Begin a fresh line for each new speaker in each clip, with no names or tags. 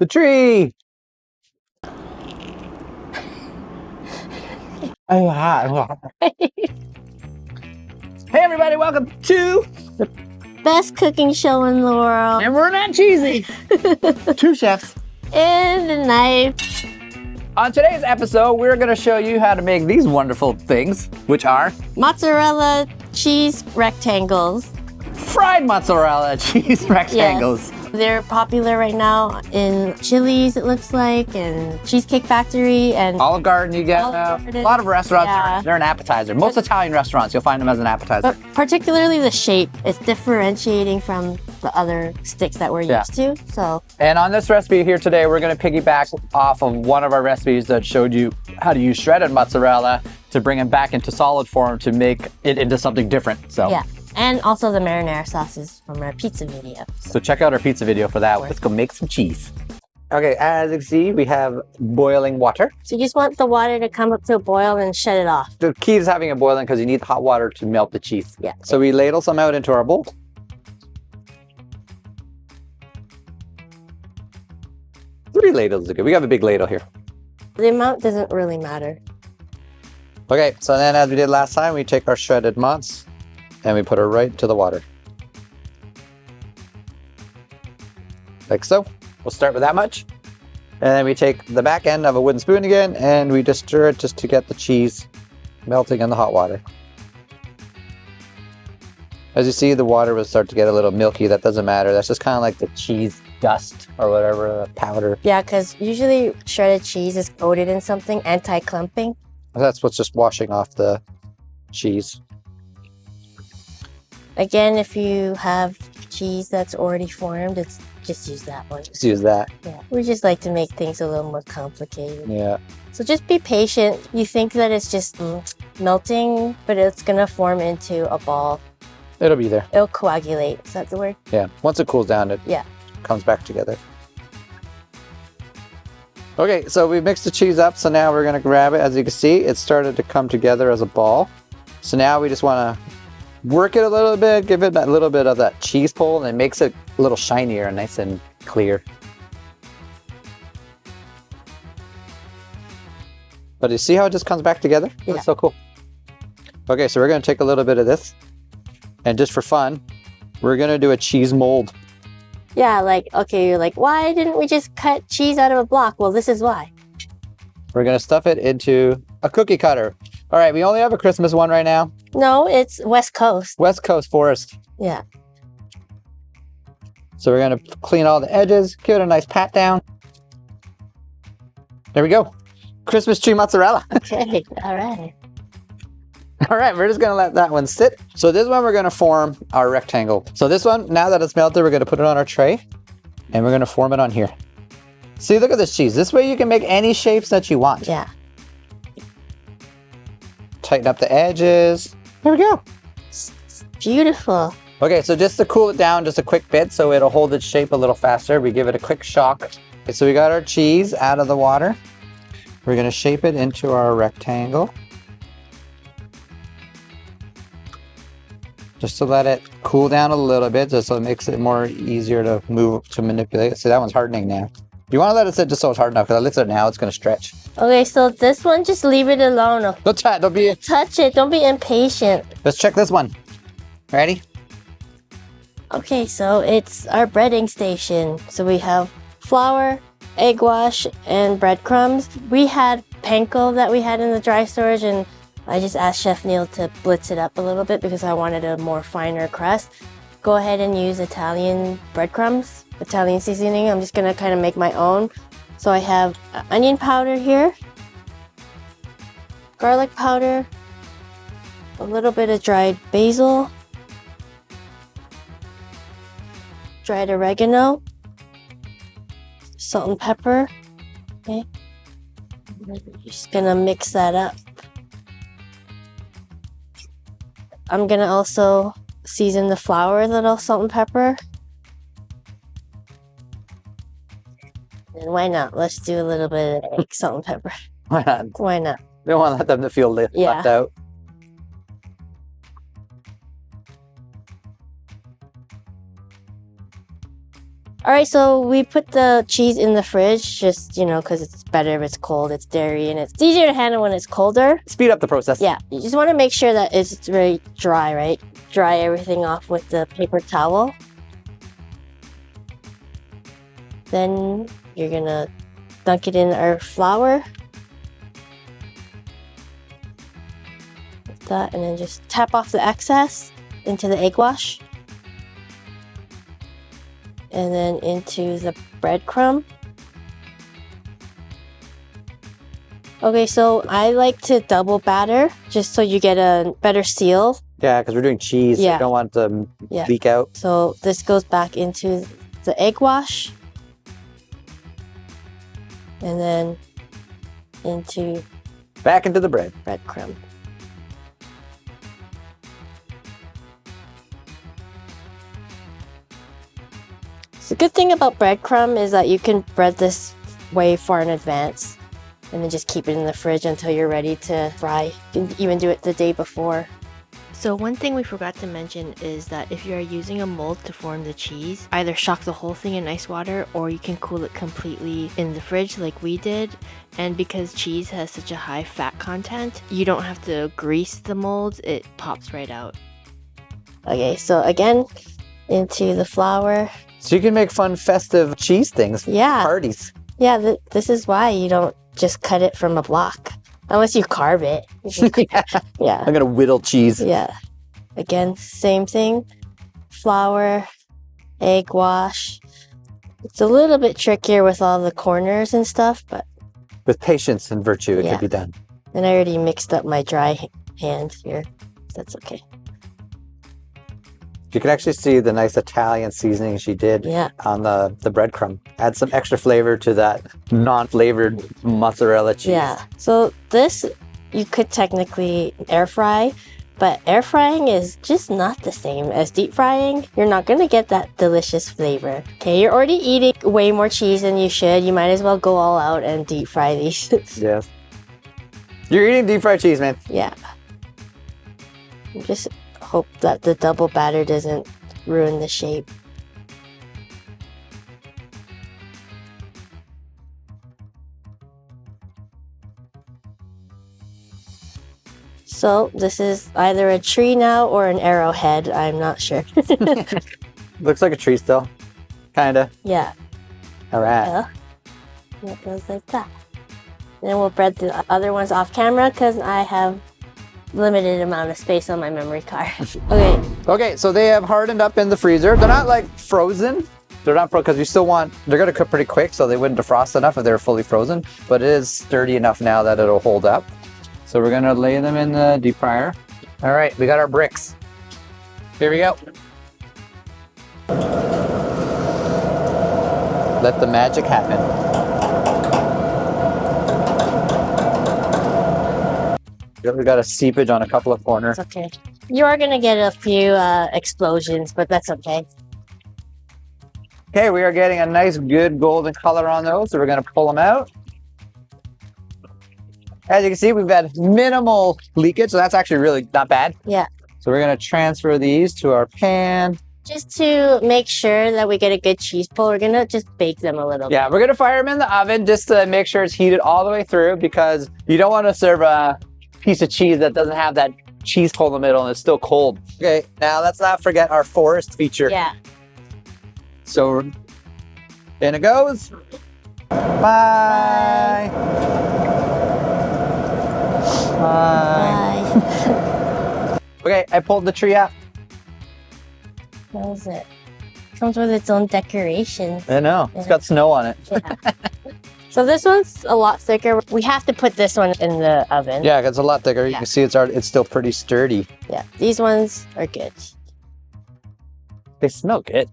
The tree! Hey everybody, welcome to
the best cooking show in the world.
And we're not cheesy. Two chefs.
And a knife.
On today's episode, we're going to show you how to make these wonderful things, which are
mozzarella cheese rectangles.
Fried mozzarella cheese rectangles.
Yes. They're popular right now in Chili's, it looks like, and Cheesecake Factory, and
Olive Garden. You get a lot of restaurants.
Yeah.
They're an appetizer. Most Italian restaurants, you'll find them as an appetizer.
But particularly the shape, it's differentiating from the other sticks that we're used to. So.
And on this recipe here today, we're going to piggyback off of one of our recipes that showed you how to use shredded mozzarella to bring it back into solid form to make it into something different. So.
Yeah. And also the marinara sauces from our pizza video.
So check out our pizza video for that. Let's go make some cheese. Okay, as you can see, we have boiling water.
So you just want the water to come up to a boil and shut it off.
The key is having it boiling because you need hot water to melt the cheese.
Yeah.
So we ladle some out into our bowl. Three ladles are good. We have a big ladle here.
The amount doesn't really matter.
Okay, so then as we did last time, we take our shredded mozz and we put her right into the water. Like so. We'll start with that much. And then we take the back end of a wooden spoon again and we just stir it just to get the cheese melting in the hot water. As you see, the water will start to get a little milky. That doesn't matter. That's just kind of like the cheese dust or whatever, powder.
Yeah, because usually shredded cheese is coated in something anti-clumping.
That's what's just washing off the cheese.
Again, if you have cheese that's already formed, it's just use that one.
Just use that.
Yeah, we just like to make things a little more complicated.
Yeah.
So just be patient. You think that it's just melting, but it's gonna form into a ball.
It'll be there.
It'll coagulate. Is that the word?
Yeah. Once it cools down, it comes back together. Okay, so we mixed the cheese up. So now we're gonna grab it. As you can see, it started to come together as a ball. So now we just wanna work it a little bit, give it a little bit of that cheese pull, and it makes it a little shinier and nice and clear. But you see how it just comes back together?
Yeah.
That's so cool. Okay, so we're gonna take a little bit of this, and just for fun, we're gonna do a cheese mold.
Yeah, like, okay, you're like, why didn't we just cut cheese out of a block? Well, this is why.
We're gonna stuff it into a cookie cutter. All right, we only have a Christmas one right now.
No, it's West Coast.
West Coast Forest.
Yeah.
So we're gonna clean all the edges, give it a nice pat down. There we go. Christmas tree mozzarella.
Okay, all right.
All right, we're just gonna let that one sit. So this one we're gonna form our rectangle. So this one, now that it's melted, we're gonna put it on our tray and we're gonna form it on here. See, look at this cheese. This way you can make any shapes that you want.
Yeah.
Tighten up the edges. There we go.
It's beautiful.
Okay, so just to cool it down just a quick bit so it'll hold its shape a little faster, we give it a quick shock. Okay, so we got our cheese out of the water. We're gonna shape it into our rectangle. Just to let it cool down a little bit, just so it makes it more easier to move, to manipulate. See, that one's hardening now. You wanna let it sit just so it's hard enough, because I let it sit now, it's gonna stretch.
Okay, so this one, just leave it alone.
Don't
touch it, don't be impatient.
Let's check this one. Ready?
Okay, so it's our breading station. So we have flour, egg wash, and breadcrumbs. We had panko that we had in the dry storage, and I just asked Chef Neil to blitz it up a little bit because I wanted a more finer crust. Go ahead and use Italian breadcrumbs, Italian seasoning. I'm just gonna kind of make my own. So I have onion powder here, garlic powder, a little bit of dried basil, dried oregano, salt and pepper. Okay, just gonna mix that up. I'm gonna also season the flour a little salt and pepper. And why not? Let's do a little bit of salt and pepper.
Why not?
Why not?
We don't want to let them to feel left out.
All right, so we put the cheese in the fridge just, you know, because it's better if it's cold. It's dairy and it's easier to handle when it's colder.
Speed up the process.
Yeah, you just want to make sure that it's very dry, right? Dry everything off with the paper towel. Then you're gonna dunk it in our flour. Like that, and then just tap off the excess into the egg wash. And then into the breadcrumb. Okay, so I like to double batter just so you get a better seal.
Yeah, because we're doing cheese. So
Yeah.
you don't want it to leak out.
So this goes back into the egg wash. And then
Back into the bread.
breadcrumb. The good thing about breadcrumb is that you can bread this way far in advance and then just keep it in the fridge until you're ready to fry. You can even do it the day before. So one thing we forgot to mention is that if you are using a mold to form the cheese, either shock the whole thing in ice water or you can cool it completely in the fridge like we did. And because cheese has such a high fat content, you don't have to grease the molds, it pops right out. Okay, so again, into the flour.
So you can make fun festive cheese things.
Yeah.
Parties.
Yeah, this is why you don't just cut it from a block. Unless you carve it. Yeah.
I'm gonna whittle cheese.
Yeah. Again, same thing. Flour, egg wash. It's a little bit trickier with all the corners and stuff, but...
With patience and virtue, it
Yeah.
can be done.
And I already mixed up my dry hand here. That's okay.
You can actually see the nice Italian seasoning she did on the breadcrumb. Add some extra flavor to that non-flavored mozzarella cheese.
Yeah. So this, you could technically air fry, but air frying is just not the same as deep frying. You're not going to get that delicious flavor. Okay, you're already eating way more cheese than you should. You might as well go all out and deep fry these.
Yes. You're eating deep fried cheese, man.
Yeah. Just hope that the double batter doesn't ruin the shape. So this is either a tree now or an arrowhead. I'm not sure.
Looks like a tree still. Kinda.
Yeah.
All right.
Yeah. It goes like that. Then we'll bread the other ones off camera because I have limited amount of space on my memory card. Okay.
Okay, so they have hardened up in the freezer. They're not like frozen. They're not because you still want, they're gonna cook pretty quick, so they wouldn't defrost enough if they were fully frozen, but it is sturdy enough now that it'll hold up. So we're gonna lay them in the deep fryer. All right, we got our bricks. Here we go. Let the magic happen. We got a seepage on a couple of corners.
It's okay. You are gonna get a few explosions, but that's okay.
Okay, we are getting a nice, good golden color on those, so we're gonna pull them out. As you can see, we've had minimal leakage, so that's actually really not bad.
Yeah.
So we're gonna transfer these to our pan.
Just to make sure that we get a good cheese pull, we're gonna just bake them a little bit.
Yeah, we're gonna fire them in the oven just to make sure it's heated all the way through, because you don't want to serve a piece of cheese that doesn't have that cheese hole in the middle and it's still cold. Okay, now let's not forget our forest feature.
Yeah.
So in it goes. Bye. Bye.
Bye.
Okay, I pulled the tree out.
What is it? Comes with its own decorations.
I know, it's got snow on it.
Yeah. So this one's a lot thicker. We have to put this one in the oven.
Yeah, it's a lot thicker. You can see it's still pretty sturdy.
Yeah, these ones are good.
They smell good.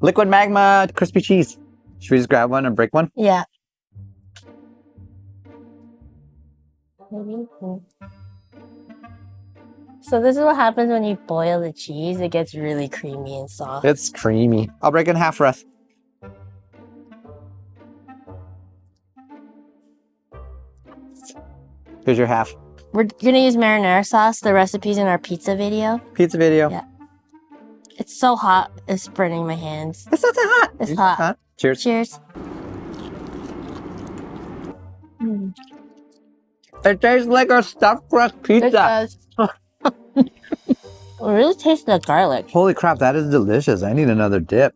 Liquid magma crispy cheese. Should we just grab one and break one?
Yeah. So this is what happens when you boil the cheese. It gets really creamy and soft.
It's creamy. I'll break it in half for us. Here's your half.
We're gonna use marinara sauce. The recipe's in our pizza video.
Pizza video.
Yeah. It's so hot, it's burning my hands.
It's not that hot.
It's hot.
Cheers.
Cheers.
It tastes like a stuffed crust pizza.
It does. It really tastes like garlic.
Holy crap, that is delicious. I need another dip.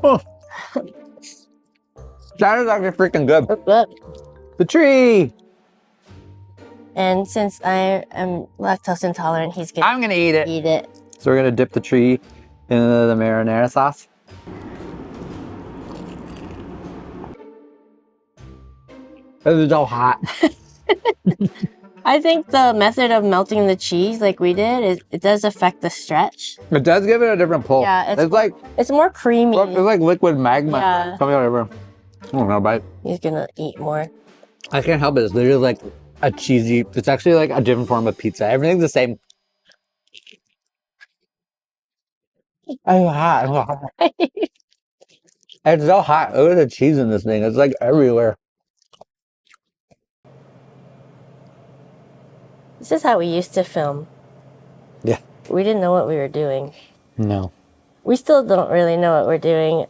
Oh. That is actually freaking good.
It's good.
The tree.
And since I am lactose intolerant, he's gonna
I'm gonna eat it.
eat it.
So we're gonna dip the tree in the marinara sauce. This is so hot.
I think the method of melting the cheese, like we did, it does affect the stretch.
It does give it a different pull.
Yeah,
it's like
more creamy.
it's like liquid magma.
Yeah.
Something whatever. I don't know, bite.
He's gonna eat more.
I can't help it. It's literally like a cheesy. It's actually like a different form of pizza. Everything's the same. It's hot. It's so hot. Look at the cheese in this thing. It's like everywhere.
This is how we used to film.
Yeah.
We didn't know what we were doing.
No.
We still don't really know what we're doing.